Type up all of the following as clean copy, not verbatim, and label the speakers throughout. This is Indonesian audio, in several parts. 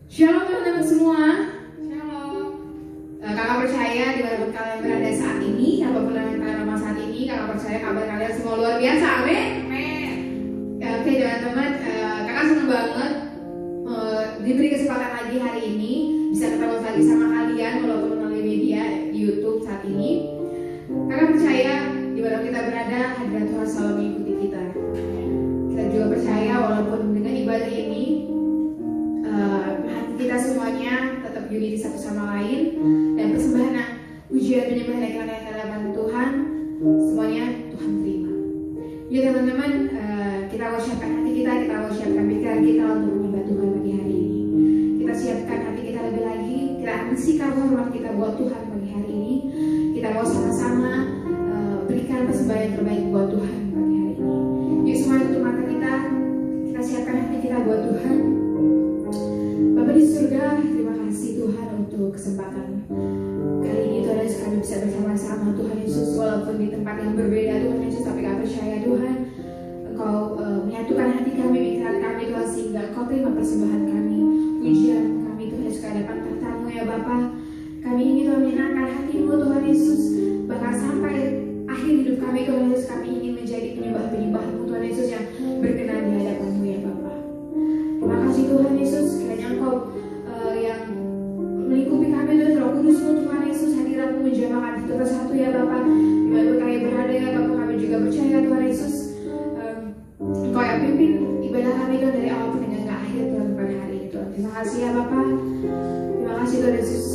Speaker 1: Shalom teman-teman semua.
Speaker 2: Shalom.
Speaker 1: Kakak percaya dimanapun kalian berada saat ini, apapun yang kalian ramal saat ini, kakak percaya kabar kalian semua luar biasa, amin. Oke teman-teman, kakak senang banget diberi kesempatan lagi hari ini bisa ketemu lagi sama kalian walaupun melalui media di YouTube saat ini. Kakak percaya dimanapun kita berada, hadirat Tuhan selalu mengikuti kita. Kita juga percaya walaupun dengan ibadah ini hati kita semuanya tetap unity satu sama lain, dan persembahan pujian penyembahan yang kalian hadapan Tuhan semuanya Tuhan terima. Ya teman-teman, kita mau siapkan hati kita mau siapkan pikiran kita untuk menyembah Tuhan pagi hari ini. Kita siapkan hati kita lebih lagi, kita ambil sikap hormat kita buat Tuhan pagi hari ini. Kita mau sama-sama berikan persembahan yang terbaik buat Tuhan pagi hari ini. Yuk semua tutup mata kita siapkan hati kita buat Tuhan. Bapa di surga, terima kasih Tuhan untuk kesempatan kali ini Tuhan Yesus kami bisa bersama-sama Tuhan Yesus, walaupun di tempat yang berbeda Tuhan Yesus, tapi kami percaya Tuhan Engkau menyatukan hati kami, pikiran kami Tuhan, sehingga Engkau terima persembahan kami, pujian kami Tuhan Yesus ke hadapan tahta-Mu ya Bapa. Kami ingin Tuhan menyenangkan hati-Mu Tuhan Yesus, bahkan sampai akhir hidup kami Tuhan Yesus, kami ingin menjadi penyembah-penyembah-Mu Tuhan Yesus yang berkenan di hadapan-Mu ya Bapa. Terima kasih Tuhan Yesus, kiranya Engkau yang melingkupi kami Tuhan, Roh Kudus-Mu Tuhan Yesus, hadirat-Mu menjamahkan satu persatu ya Bapa. Dimanapun kami berada ya Bapa, kami juga percaya Tuhan Yesus, Engkau yang pimpin ibadah kami Tuhan dari awal hingga ke akhir Tuhan pada hari ini Tuhan. Terima kasih ya Bapa, terima kasih Tuhan Yesus.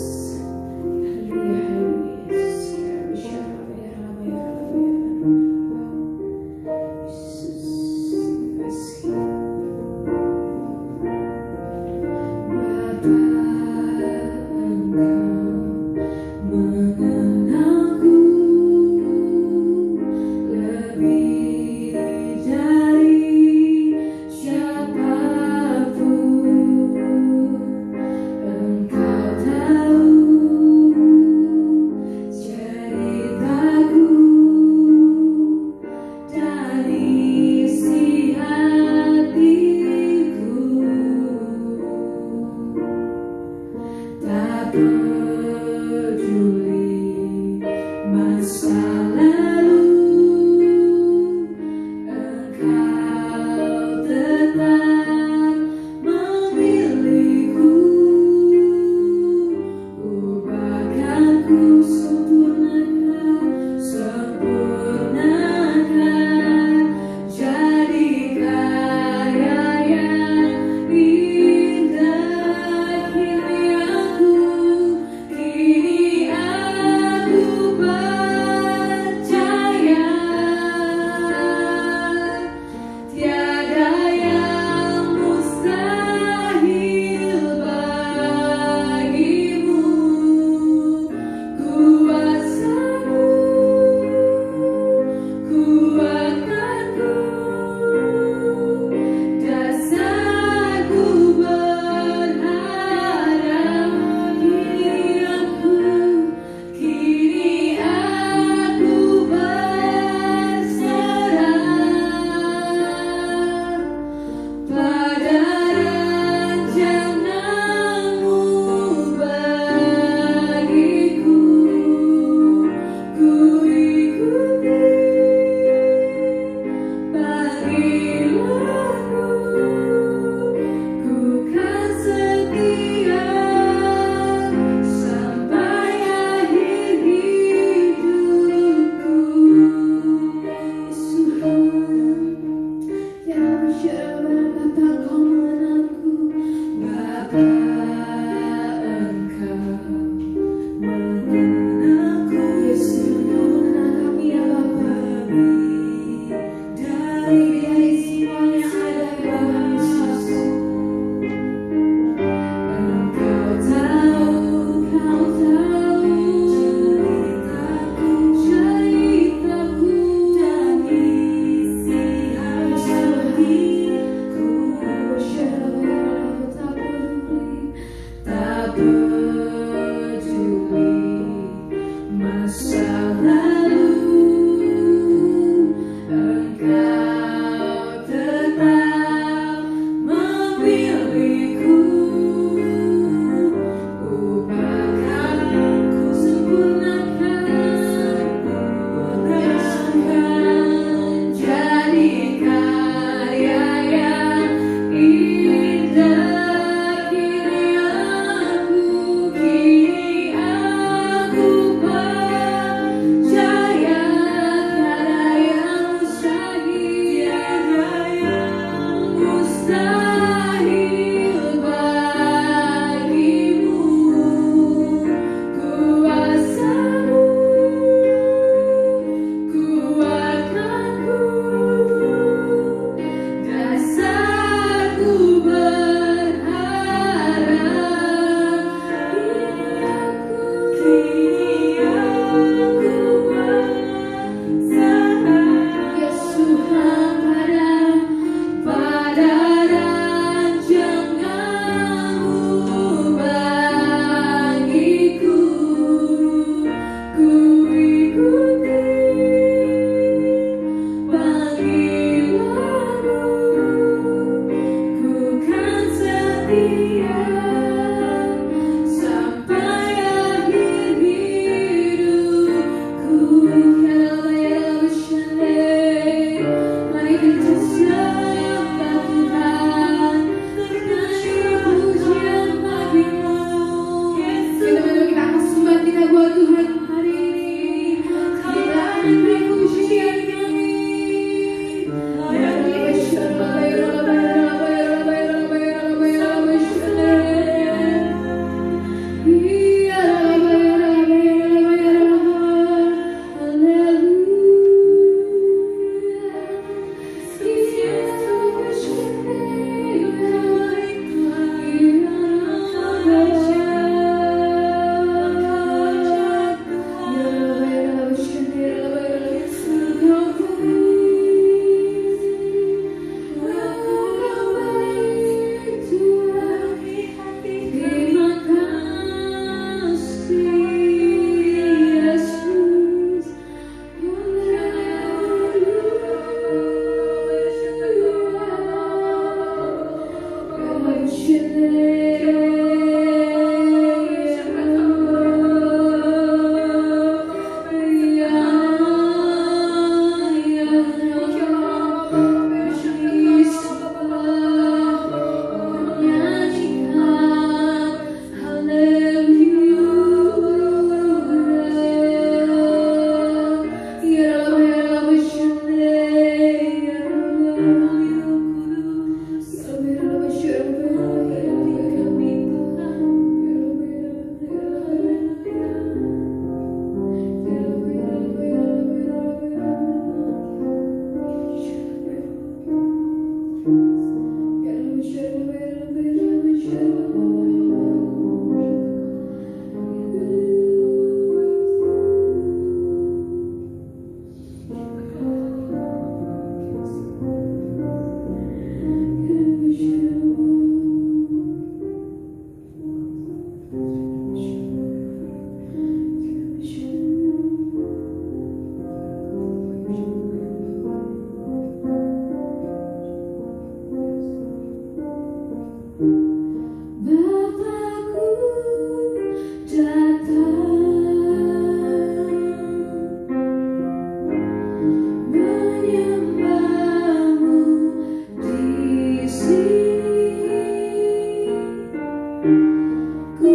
Speaker 2: Ku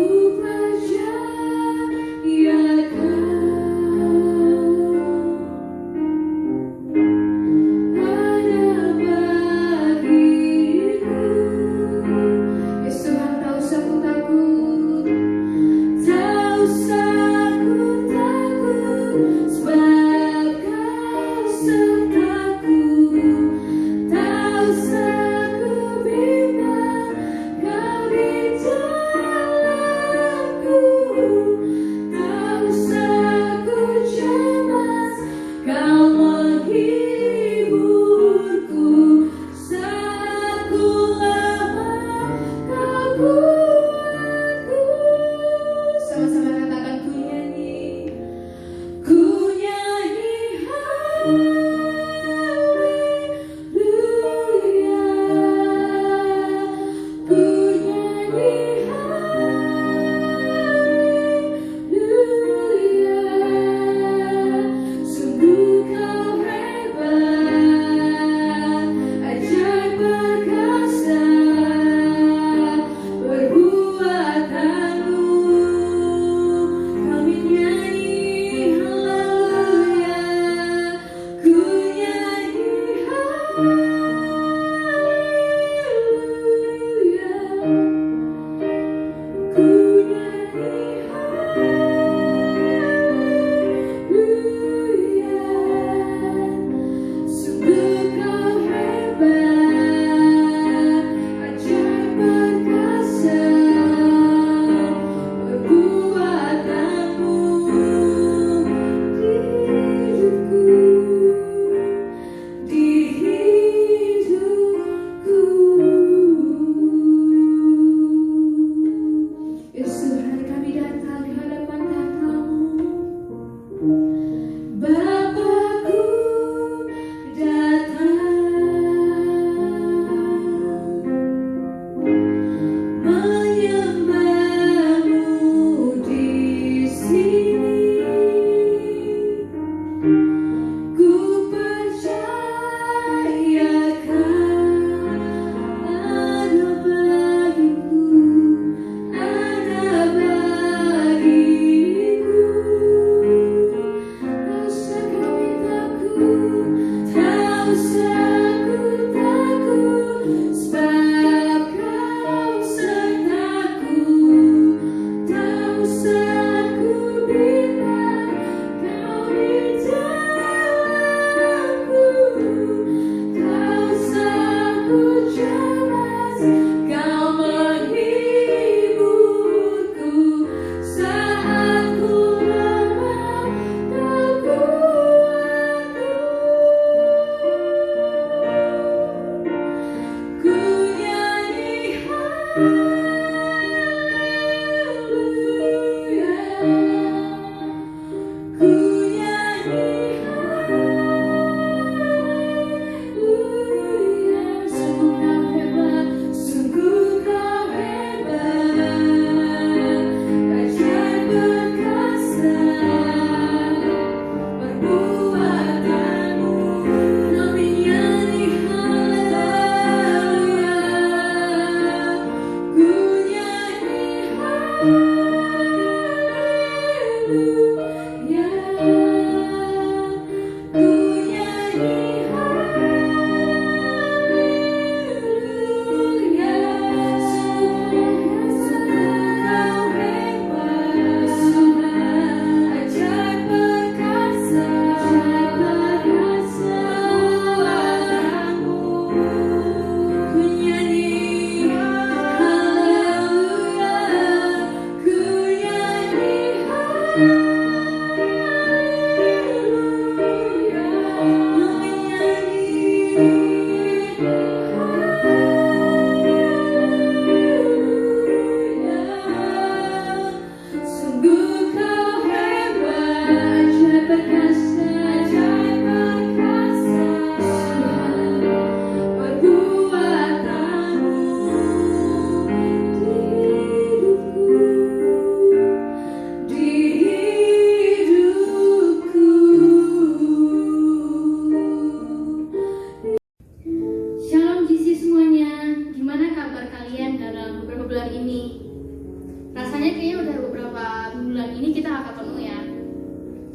Speaker 2: Rasanya kayaknya udah beberapa bulan ini kita gak ketemu ya.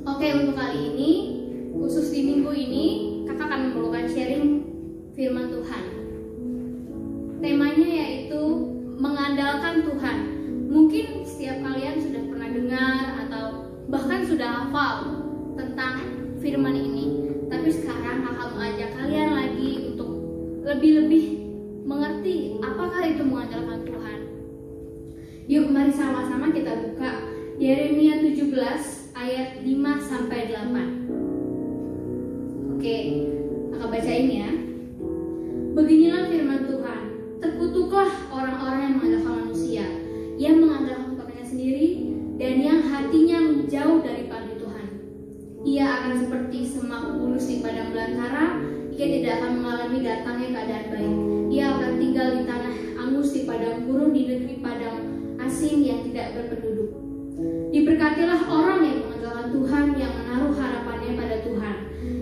Speaker 2: Oke, untuk kali ini, khusus di minggu ini, kakak akan membawakan sharing firman Tuhan. Temanya yaitu mengandalkan Tuhan. Mungkin setiap kalian sudah pernah dengar atau bahkan sudah hafal tentang firman ini. Tapi sekarang kakak mengajak kalian lagi untuk lebih-lebih mengerti apakah itu mengandalkan Tuhan. Yuk mari sama-sama kita buka Yeremia 17 ayat 5-8. Oke, kakak bacain ya. Beginilah firman Tuhan, terkutuklah orang-orang yang mengandalkan manusia, yang mengandalkan kekuatannya sendiri, dan yang hatinya menjauh daripada Tuhan. Ia akan seperti semak bulus di padang belantara, ia tidak akan mengalami datangnya keadaan baik. Ia akan tinggal di tanah angus di padang gurun, di negeri padang asing yang tidak berpenduduk. Diberkatilah orang yang mengandalkan Tuhan, yang menaruh harapannya pada Tuhan.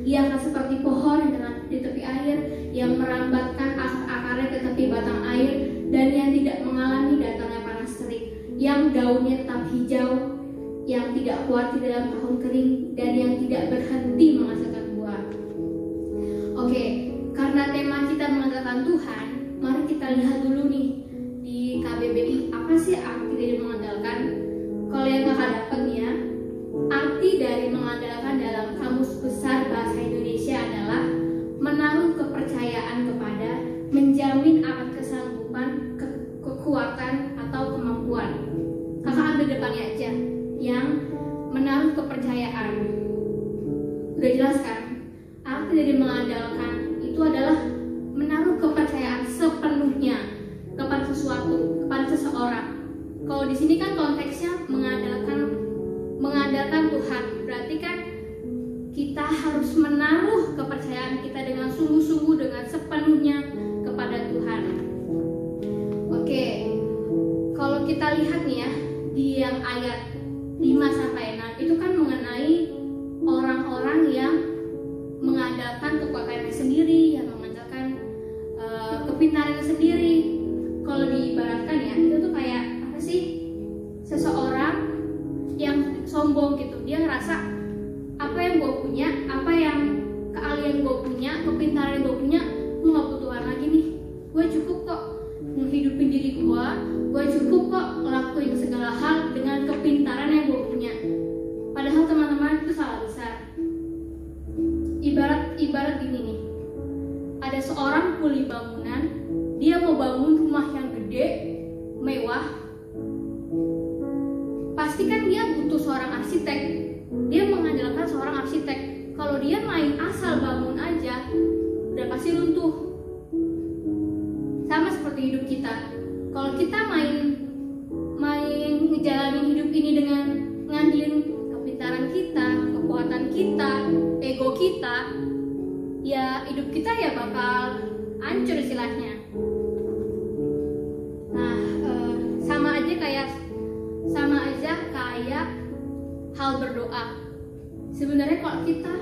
Speaker 2: Ia akan seperti pohon yang tertanam di tepi air, yang merambatkan akarnya ke tepi batang air, dan yang tidak mengalami datangnya panas terik, yang daunnya tetap hijau, yang tidak khawatir dalam tahun kering, dan yang tidak berhenti menghasilkan buah. Oke, karena tema kita mengandalkan Tuhan, mari kita lihat dulu nih di KBBI apa sih arti dari mengandalkan. Kalau yang kakak dapat nih ya, arti dari mengandalkan dalam Kamus Besar Bahasa Indonesia adalah menaruh kepercayaan kepada, menjamin akan kesanggupan, kekuatan atau kemampuan. Kakak ambil depannya aja, yang menaruh kepercayaan. Udah jelas kan? Arti dari mengandalkan itu adalah menaruh kepercayaan sepenuhnya kepada sesuatu, kepada seseorang. Kalau di sini kan konteksnya mengandalkan Tuhan, berarti kan kita harus menaruh kepercayaan kita dengan sungguh-sungguh, dengan sepenuhnya kepada Tuhan. Oke, kalau kita lihat nih ya di yang ayat 5-6 itu kan mengenai orang-orang yang mengandalkan kekuatannya sendiri, yang mengandalkan kepintarannya sendiri. Kalau diibaratkan ya, itu tuh kayak apa sih? Seseorang yang sombong gitu. Dia ngerasa apa yang gue punya, apa yang keahlian gue punya, kepintaran yang gue punya, gue gak butuh Tuhan lagi nih. Gue cukup kok menghidupin diri gue cukup kok ngelakuin segala hal dengan kepintaran yang gue punya. Padahal teman-teman itu salah besar. Ibarat gini nih, ada seorang kuli bangunan, dia mau bangun rumah yang gede, mewah. Pasti kan dia butuh seorang arsitek. Dia mengandalkan seorang arsitek. Kalau dia main asal bangun aja, udah pasti runtuh. Sama seperti hidup kita. Kalau kita main ngejalanin hidup ini dengan ngandelin kepintaran kita, kekuatan kita, ego kita, ya hidup kita ya bakal hancur istilahnya. Nah, sama aja kayak hal berdoa. Sebenarnya kalau kita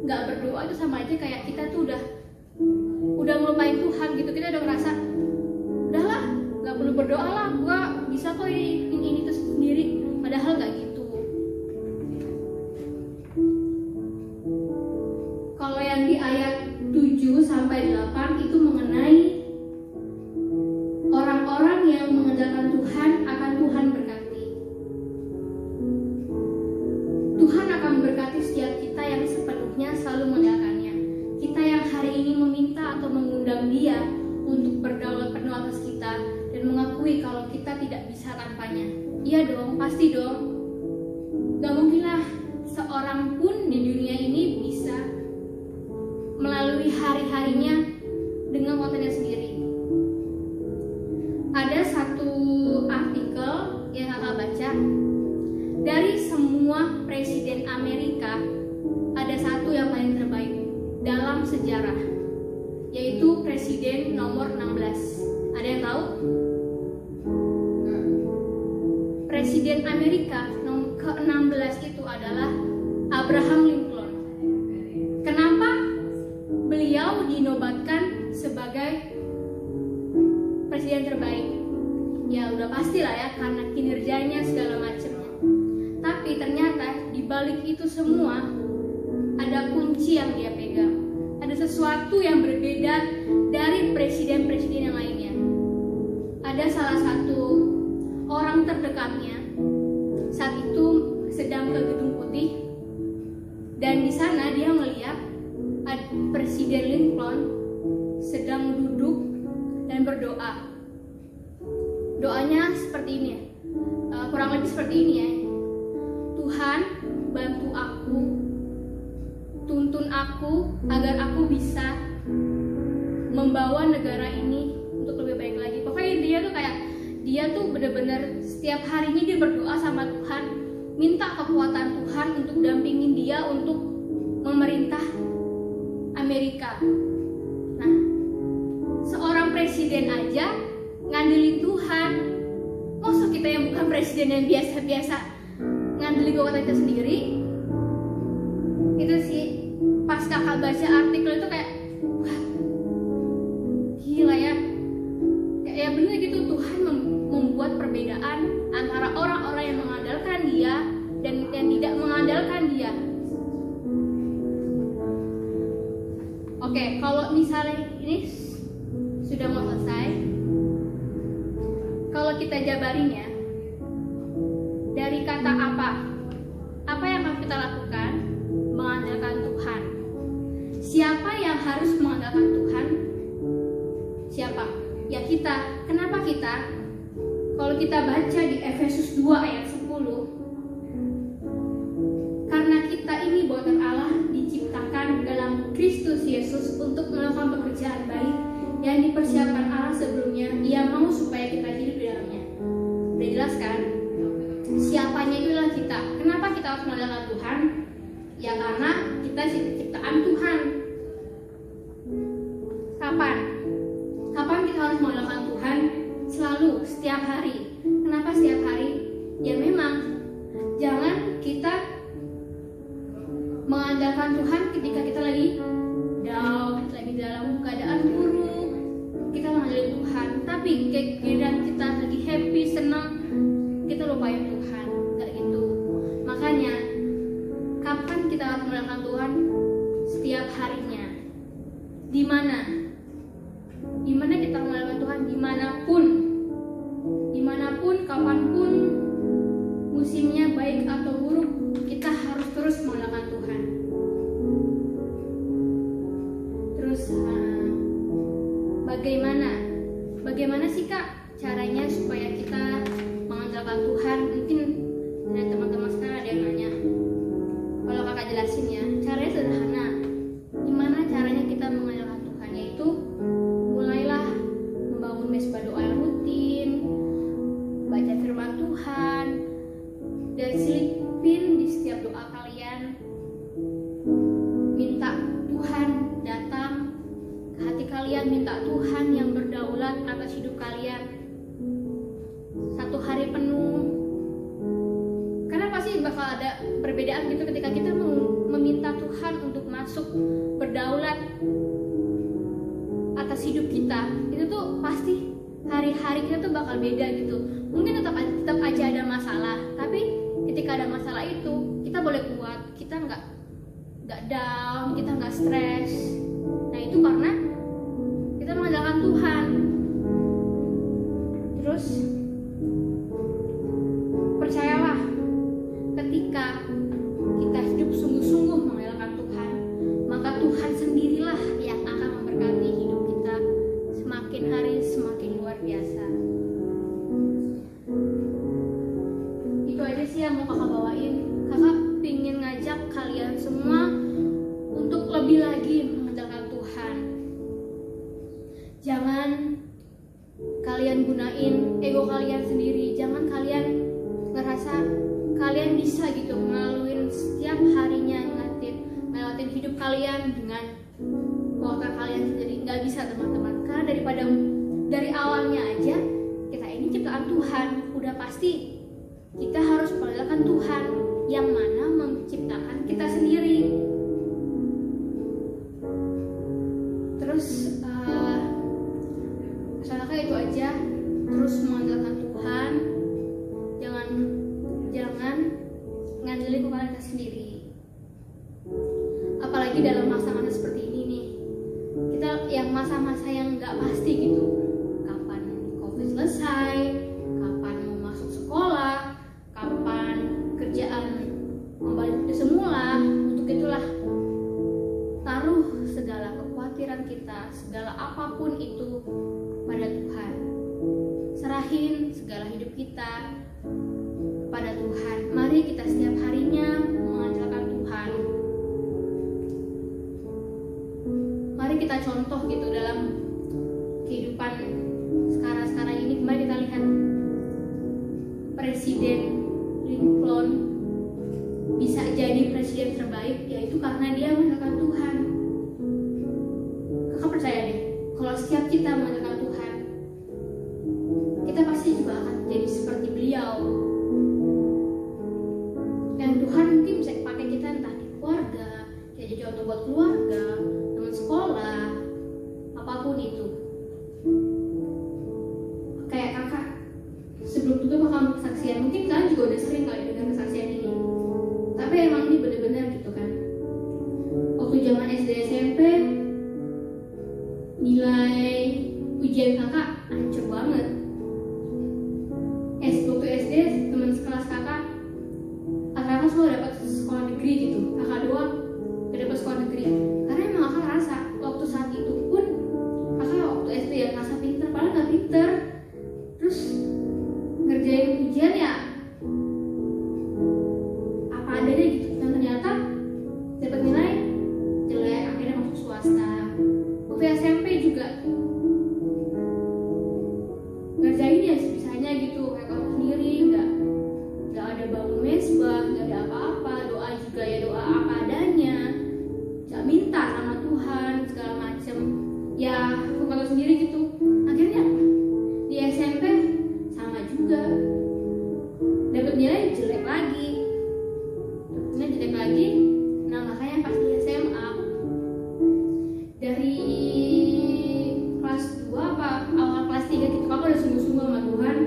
Speaker 2: nggak berdoa itu sama aja kayak kita tuh udah ngelupain Tuhan gitu. Kita udah ngerasa udahlah, nggak perlu berdoa lah, gua bisa kok ini tuh sendiri. Padahal nggak gitu. Kalau yang di ayat 7-8 itu mengenai orang-orang yang mengandalkan Tuhan akan Tuhan berkati. Tuhan akan memberkati setiap kita yang sepenuhnya selalu mengandalkannya. Kita yang hari ini meminta atau mengundang Dia untuk berdaulat penuh atas kita dan mengakui kalau kita tidak bisa tanpanya. Iya dong, pasti dong. Gak mungkinlah seorang pun di dunia ini bisa melalui hari-harinya dengan kekuatannya sendiri. Ada satu artikel yang kakak baca, dari semua presiden Amerika ada satu yang paling terbaik dalam sejarah, yaitu presiden nomor 16. Ada yang tahu? Presiden Amerika ke-16 itu adalah Abraham Lincoln. Kenapa beliau dinobatkan sebagai presiden terbaik? Ya udah pastilah ya, karena kinerjanya balik itu semua ada kunci yang dia pegang. Ada sesuatu yang berbeda dari presiden-presiden yang lainnya. Ada salah satu orang terdekatnya saat itu sedang ke Gedung Putih, dan di sana dia melihat Presiden Lincoln sedang duduk dan berdoa. Doanya seperti ini ya, kurang lebih seperti ini ya. Tuhan, bantu aku, tuntun aku agar aku bisa membawa negara ini untuk lebih baik lagi. Pokoknya dia tuh benar-benar setiap harinya dia berdoa sama Tuhan, minta kekuatan Tuhan untuk dampingin dia untuk memerintah Amerika. Nah, seorang presiden aja ngandelin Tuhan. Maksud kita yang bukan presiden yang biasa-biasa ngandelin kekuatan kita sendiri. Itu sih pas kakak baca artikel itu kayak wah, gila ya. Ya bener gitu, Tuhan membuat perbedaan antara orang-orang yang mengandalkan dia dan yang tidak mengandalkan dia. Oke, kalau misalnya ini sudah mau selesai, kalau kita jabarin ya, dari kata apa yang harus kita lakukan? Mengandalkan Tuhan. Siapa yang harus mengandalkan Tuhan? Siapa? Ya kita. Kenapa kita? Kalau kita baca di Efesus 2 ayat 10, karena kita ini buatan Allah, diciptakan dalam Kristus Yesus untuk melakukan pekerjaan baik yang dipersiapkan Allah sebelumnya. Ia mau supaya kita hidup di dalamnya. Udah jelas kan? Siapanya itulah kita. Kenapa kita harus mengandalkan Tuhan? Ya karena kita ciptaan Tuhan. Kapan kita harus mengandalkan Tuhan? Selalu, setiap hari. Kenapa setiap hari? Ya memang jangan kita mengandalkan Tuhan ketika kita lagi down, lagi dalam keadaan buruk. Kita mengandalkan Tuhan. Tapi kegiatan kita lagi happy, senang, kita lupain Tuhan. Gak gitu. Makanya kapan kita harus mengandalkan Tuhan? Setiap harinya. Di mana? Di mana kita mengandalkan Tuhan? Dimanapun, kapanpun, musimnya baik atau buruk, kita harus terus mengandalkan Tuhan. Terus bagaimana sih Kak caranya supaya kita mengandalkan Tuhan? Mungkin teman-teman sekarang ada yang nanya. Kalau Kakak jelasin ya, caranya sederhana. Gimana caranya kita mengandalkan Tuhan? Yaitu mulailah membangun mesbah doa yang rutin, baca firman Tuhan, dan selipin di setiap doa kalian. Minta Tuhan datang ke hati kalian, minta Tuhan yang berdaulat atas hidup kalian. Satu hari penuh. Karena pasti bakal ada perbedaan gitu ketika kita meminta Tuhan untuk masuk berdaulat atas hidup kita. Itu tuh pasti hari-hari kita tuh bakal beda gitu. Mungkin tetap aja ada masalah, tapi ketika ada masalah itu kita boleh kuat, kita nggak down, kita nggak stres. Nah itu karena kita mengandalkan Tuhan. Terus percayalah, ketika kita hidup sungguh-sungguh mengandalkan Tuhan, maka Tuhan sendirilah yang akan memberkati hidup kita semakin hari semakin luar biasa. Itu aja sih yang mau kakak bawain. Kakak pingin ngajak kalian semua untuk lebih lagi mengandalkan Tuhan. Jangan kalian gunain ego kalian sendiri. Jangan kalian ngerasa kalian bisa gitu ngelaluin setiap harinya, ngelewatin hidup kalian dengan kekuatan kalian sendiri. Nggak bisa teman-teman. Karena dari awalnya aja kita ini ciptaan Tuhan. Udah pasti kita harus mengandalkan Tuhan yang mana menciptakan kita sendiri. Terus misalnya itu aja, terus mengandalkan Tuhan. Jangan ngandelin kepada kita sendiri. Apalagi dalam masa-masa seperti ini nih, kita yang masa-masa yang nggak pasti gitu, kapan COVID selesai, kapan mau masuk sekolah, kapan kerjaan kembali ke semula. Untuk itulah, taruh segala kekhawatiran kita, segala apapun itu pada Tuhan. Serahin segala hidup kita pada Tuhan. Mari kita setiap harinya mengandalkan Tuhan. Mari kita contoh gitu dalam kehidupan sekarang ini. Kemarin kita lihat Presiden Lincoln bisa jadi presiden terbaik, yaitu karena dia mengandalkan Tuhan. Kakak percaya deh, kalau setiap kita mengandalkan Tuhan, kita pasti juga akan jadi seperti beliau. Dan Tuhan mungkin bisa pakai kita entah di keluarga, jadi contoh buat keluarga, teman sekolah, apapun itu. Kayak kakak, sebelum tutup kakak kesaksian, mungkin kalian juga udah sering kali dengar kesaksian ini. Tapi emang ini benar-benar gitu kan. Waktu zaman SD SMP, nilai ujian kakak hancur banget. Waktu SD teman sekelas kakak selalu dapat sekolah negeri gitu, kakak doang gak dapat sekolah negeri. Karena emang kakak rasa waktu saat itu pun kakak waktu SD ya ngerasa pinter, padahal gak pinter. Terus ngerjain ujian ya apa adanya gitu, dan ternyata dapat nilai jelek, akhirnya masuk swasta. Waktu SMP juga ngerjain ya sebisanya gitu, kayak orang sendiri, nggak ada bangun mesbah, nggak ada apa-apa, doa juga ya doa apa adanya, nggak minta sama Tuhan segala macem, ya kalau sendiri gitu. Akhirnya di SMP sama juga, dapat nilai jelek lagi. Nah makanya pas di SMA dari kelas 2 apa awal kelas 3 gitu, aku udah sungguh-sungguh sama Tuhan.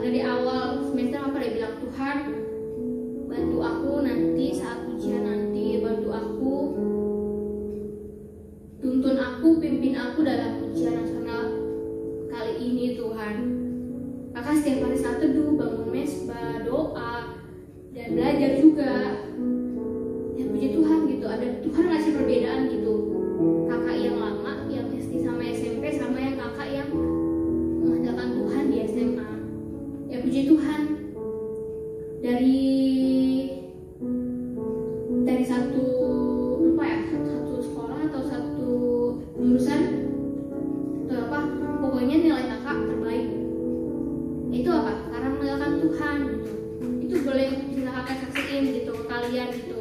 Speaker 2: Dari awal semester aku udah bilang, Tuhan bantu aku nanti saat ujian nanti, bantu aku, tuntun aku, pimpin aku dalam ujian nasional kali ini Tuhan. Maka setiap hari saat teduh, bangun mesbah, doa, dan belajar juga. Ya puji Tuhan gitu, ada Tuhan ngasih perbedaan gitu. Kakak yang lama, yang SD sama SMP, sama yang kakak yang mengandalkan Tuhan di SMA. Ya puji Tuhan, dari satu sekolah atau satu jurusan atau apa, pokoknya nilai kakak terbaik. Itu apa? Karena mengandalkan Tuhan gitu. Itu boleh bisa kakak saksiin gitu ke kalian gitu.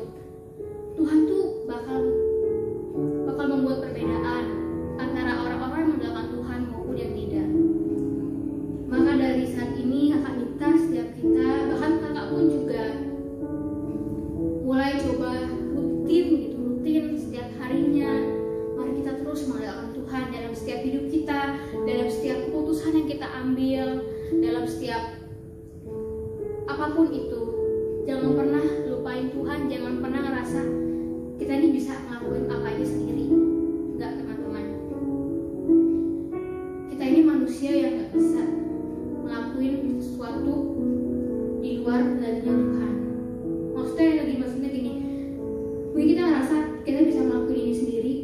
Speaker 2: Tuhan tuh bakal membuat perbedaan antara orang-orang yang mengandalkan Tuhan maupun yang tidak. Maka dari saat ini kakak minta setiap kita, bahkan kakak pun juga mulai coba rutin setiap harinya. Mari kita terus mengandalkan Tuhan dalam setiap hidup kita, dalam setiap keputusan yang kita ambil, dalam setiap apapun itu. Jangan pernah lupain Tuhan, jangan pernah ngerasa kita ini bisa ngelakuin apa aja sendiri. Enggak teman-teman, kita ini manusia yang gak bisa ngelakuin sesuatu di luar kendalinya Tuhan. Maksudnya gini, mungkin kita ngerasa kita bisa ngelakuin ini sendiri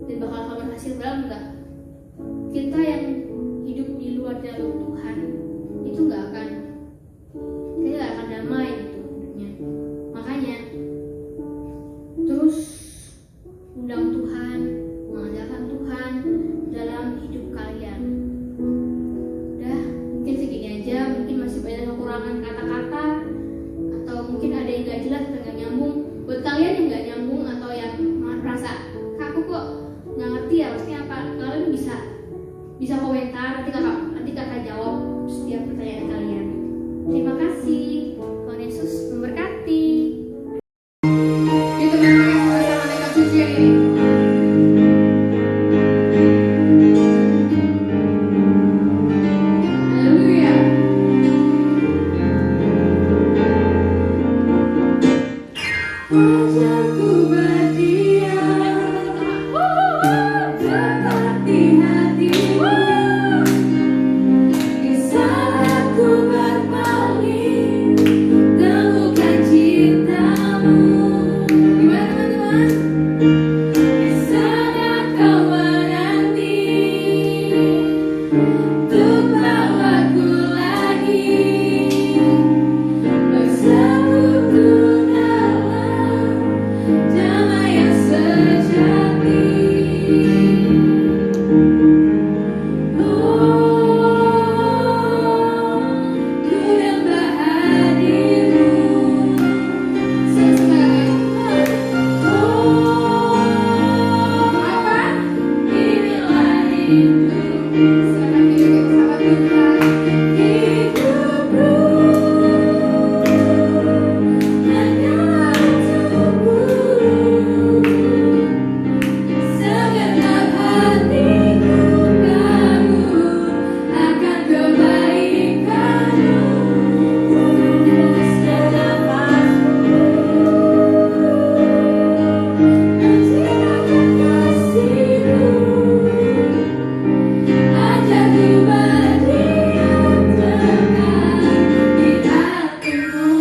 Speaker 2: dan bakal berhasil, enggak. Kita yang hidup di luar jalur Tuhan itu kita gak akan damai gitu hidupnya. Makanya terus undang Tuhan, mengandalkan Tuhan dalam hidup kalian. Udah, mungkin segini aja. Mungkin masih banyak kekurangan kata-kata, atau mungkin ada yang gak jelas atau gak nyambung. Buat kalian yang gak nyambung atau yang merasa aku kok gak ngerti ya maksudnya apa, kalian bisa komentar, nanti kakak jawab setiap pertanyaan kalian. Terima kasih. Tuhan Yesus memberkati.
Speaker 1: Itu teman-teman bersama dengan ujian ini. Haleluya.
Speaker 3: Ajarku berdiam dekat di hatimu, di saat ku berpaling temukan cintamu. Gimana teman-teman? Di sana kau menanti untuk bawaku lagi bersekutu dalam damai yang sejati. Ku damba hadirmu.
Speaker 1: Apa?
Speaker 3: Inilah hidup,
Speaker 1: Silakan video bersama Tuhan.
Speaker 3: hidupku hanya untukmu. Segenap hatiku kagum akan kebaikanmu. Segenap nafasku mencerahkan kasihmu. Ajarku berdiam dekat di hatimu.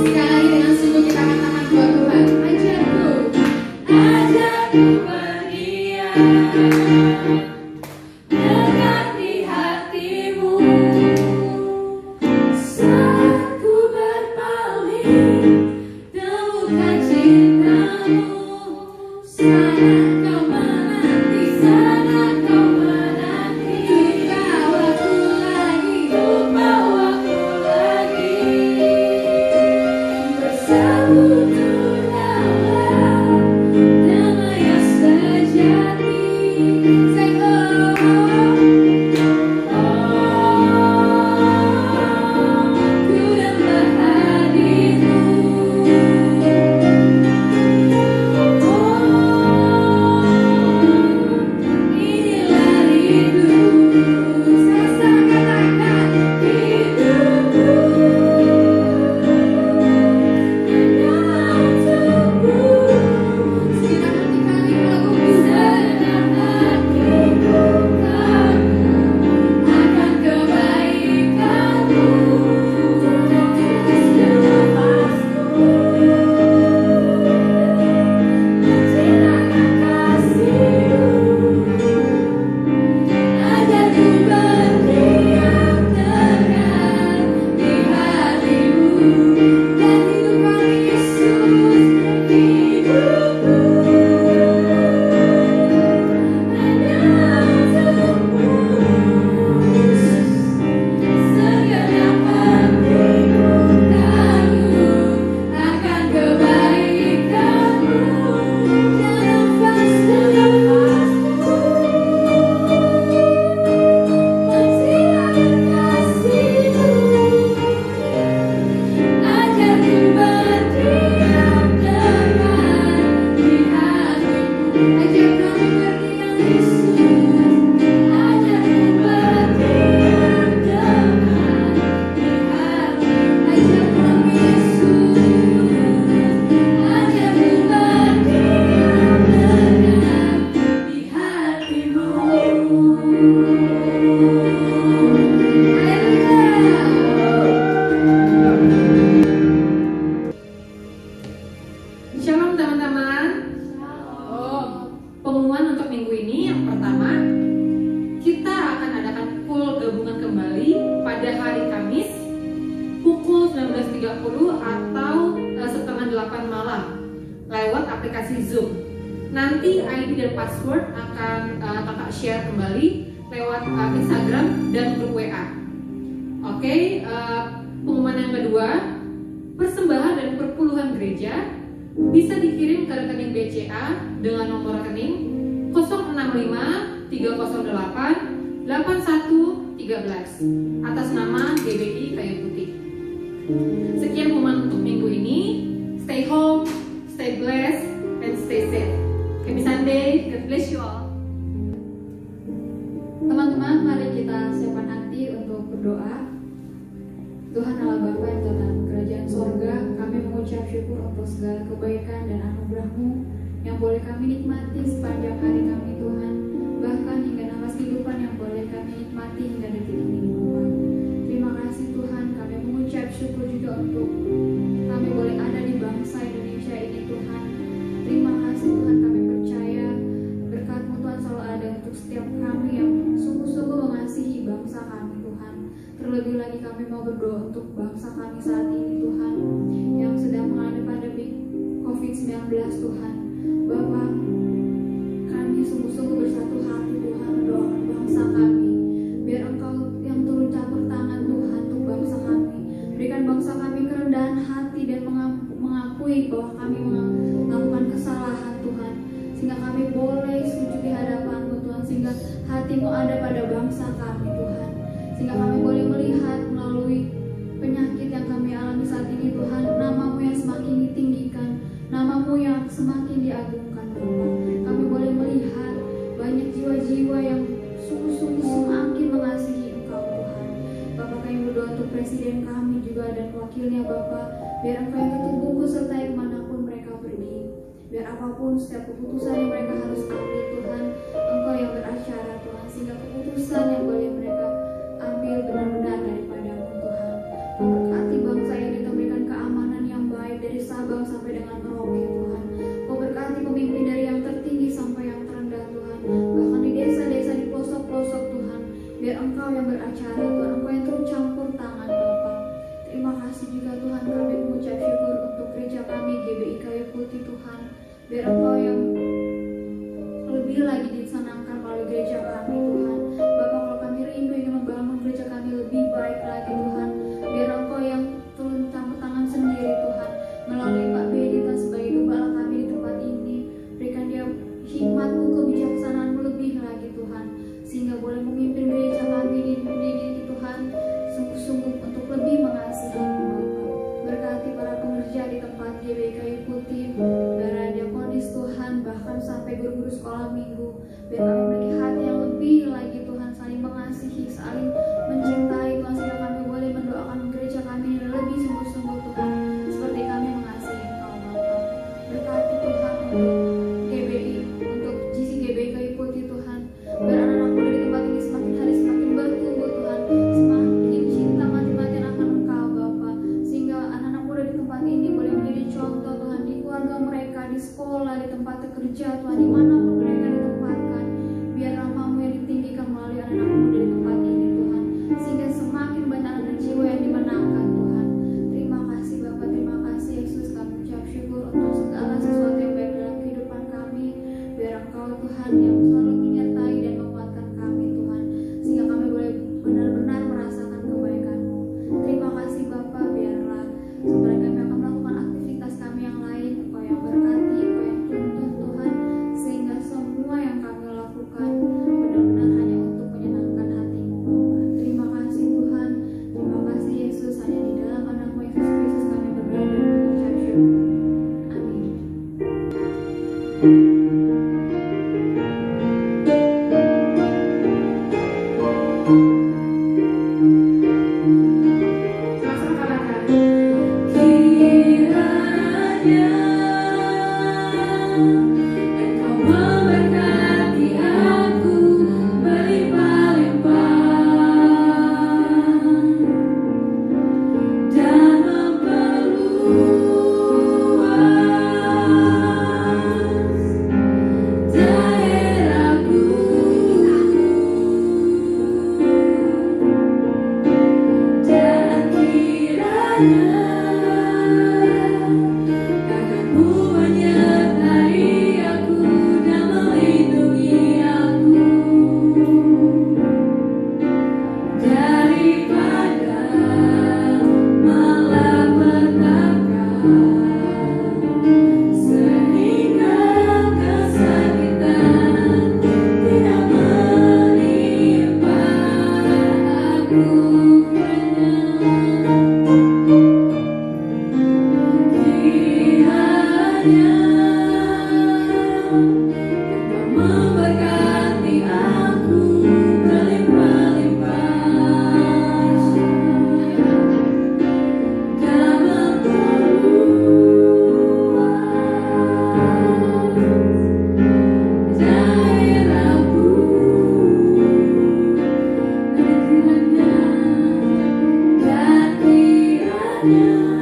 Speaker 1: Sekali lagi dengan sungguh kita katakan buat Tuhan.
Speaker 3: Ajarku berdiam dekat di hatimu. Saat ku berpaling temukan cintamu. Sana kau menanti, sana kau menanti bawaku lagi, bawaku lagi bersekutu dalam damai yang sejati. Say ku damba hadirmu. Inilah hidupku. Sama-sama katakan, hidupku hanya untukmu.
Speaker 1: Segenap hati kami melakukan
Speaker 3: Segenap hatiku kagum akan kebaikanmu. Segenap nafasku mencerahkan kasihmu. Ajarku berdiam dekat di hatimu dan hidupkan Yesus hidupku hanya untukmu. Segenap hatiku kagum akan kebaikanmu. Dan nafasku mencerahkan kasihmu. Ajarku berdiam dekat di hatimu. Ajar kami berdiam Yesus. Ajarku berdiam dekat di hatimu. Ajar kami Yesus. Ajarku berdiam dekat di hatimu.
Speaker 4: Shalom teman-teman. Pengumuman untuk minggu ini yang pertama, kita akan adakan full gabungan kembali pada hari Kamis pukul 19.30 atau setengah 8 malam lewat aplikasi Zoom. Nanti ID dan password akan kakak share kembali lewat Instagram dan grup WA. Oke, pengumuman yang kedua, persembahan dan perpuluhan gereja bisa dikirim ke rekening BCA dengan nomor rekening 065 308 8113 atas nama GBI Kayu Putih. Sekian pengumuman untuk minggu ini. Stay home, stay blessed, and stay safe. Happy Sunday. God bless you all.
Speaker 3: Teman-teman, mari kita siapkan hati untuk berdoa. Tuhan Allah Bapa yang dalam kerajaan
Speaker 1: sorga, kami mengucap syukur untuk segala kebaikan dan anugerah-Mu yang boleh kami nikmati sepanjang hari kami Tuhan, bahkan hingga nafas kehidupan yang boleh kami nikmati hingga detik ini Bapa. Terima kasih Tuhan, kami mengucap syukur juga untuk kami boleh ada di bangsa Indonesia ini Tuhan. Terima kasih Tuhan, kami percaya berkat-Mu Tuhan selalu ada untuk setiap kami yang sungguh-sungguh mengasihi bangsa kami Tuhan. Terlebih lagi kami mau berdoa untuk bangsa kami saat ini Tuhan, yang sedang mengalami pandemi COVID-19 Tuhan. Bapa, kami sungguh-sungguh bersatu hati Tuhan mendoakan bangsa kami, biar Engkau yang turun campur tangan Tuhan untuk bangsa kami. Berikan bangsa kami kerendahan hati dan mengakui bahwa kami melakukan kesalahan Tuhan, sehingga kami boleh sujud di hadapan-Mu Tuhan, sehingga hati-Mu ada pada bangsa kami Tuhan, sehingga kami boleh melihat melalui penyakit yang kami alami saat ini Tuhan, nama-Mu yang semakin ditinggikan, nama-Mu yang semakin diagungkan Bapa. Kami boleh melihat banyak jiwa-jiwa yang sungguh-sungguh semakin mengasihi Engkau Tuhan. Bapa, kami berdoa untuk presiden kami juga dan wakilnya Bapa, biar Engkau yang tutup buku sertai kemanapun mereka pergi, biar apapun setiap keputusan yang mereka harus ambil Tuhan, Engkau yang beracara Tuhan, sehingga keputusan yang boleh mereka ambil benar-benar daripada-Mu Tuhan. Memberkati bangsa ini, memberikan keamanan yang baik dari Sabang sampai dengan Merauke Tuhan. Memberkati pemimpin dari yang tertinggi sampai yang terendah Tuhan, bahkan di desa-desa, di pelosok-pelosok Tuhan, biar Engkau yang beracara Tuhan, Engkau yang turut campur tangan Bapa. Terima kasih juga Tuhan, kami mengucap syukur untuk gereja kami GBI Kayu Putih Tuhan, biar Engkau yang lebih lagi disenangkan melalui gereja kami Tuhan. Bapa, kalau kami rindu ingin membangun gereja kami lebih baik lagi Tuhan, biar Engkau yang turun campur tangan sendiri Tuhan, melalui Pak Bedi Tuhan sebagai gembala kami di tempat ini. Berikan dia hikmat-Mu, kebijaksanaan-Mu lebih lagi Tuhan, sehingga boleh memimpin gereja kami ini Tuhan, sungguh-sungguh untuk lebih mengasihi-Mu Bapa. Berkati para pengerja di tempat GBI Kayu Putih, para diakonis Tuhan, bahkan sampai guru-guru sekolah minggu, biar kami memiliki hati yang lebih lagi Tuhan, saling mengasihi, saling mencintai Tuhan, sehingga kami boleh mendoakan gereja kami ini lebih sungguh-sungguh Tuhan, seperti kami mengasihi Engkau Bapa. Berkati Tuhan untuk GBI, untuk GC GBI Kayu Putih Tuhan, biar anak-anak muda di tempat ini semakin hari semakin bertumbuh Tuhan, semakin cinta mati-matian akan Engkau Bapa, sehingga anak-anak muda di tempat ini boleh menjadi contoh Tuhan di keluarga mereka, di sekolah, di tempat kerja Tuhan, dimanapun mereka ditempatkan, biar nama-Mu yang ditinggikan melalui anak-anak muda di tempat ini Tuhan, sehingga semakin banyak anak jiwa yang dimenangkan Tuhan. Terima kasih Bapa, terima kasih Yesus, kami ucap syukur untuk segala sesuatu yang baik dalam kehidupan kami, biar Engkau Tuhan yang selalu menyertai dan menguatkan kami Tuhan, sehingga kami boleh benar-benar merasakan kebaikan-Mu. Terima kasih Bapa, biarlah sebelum kami akan melakukan aktivitas kami yang lain, Engkau yang berkati, Engkau yang tuntun Tuhan, sehingga semua yang kami lakukan benar-benar hanya untuk menyenangkan hati-Mu Bapa. Terima kasih Tuhan, terima kasih Yesus, hanya di dalam nama-Mu Yesus Kristus kami berdoa dan mengucap syukur. Amin. Sama-sama katakan.
Speaker 3: Kiranya Engkau memberkati aku berlimpah-limpah dan memperluas daerahku, dan kiranya tangan-Mu menyertai aku dan melindungi aku daripada malapetaka, sehingga kesakitan tidak menimpa aku. hanya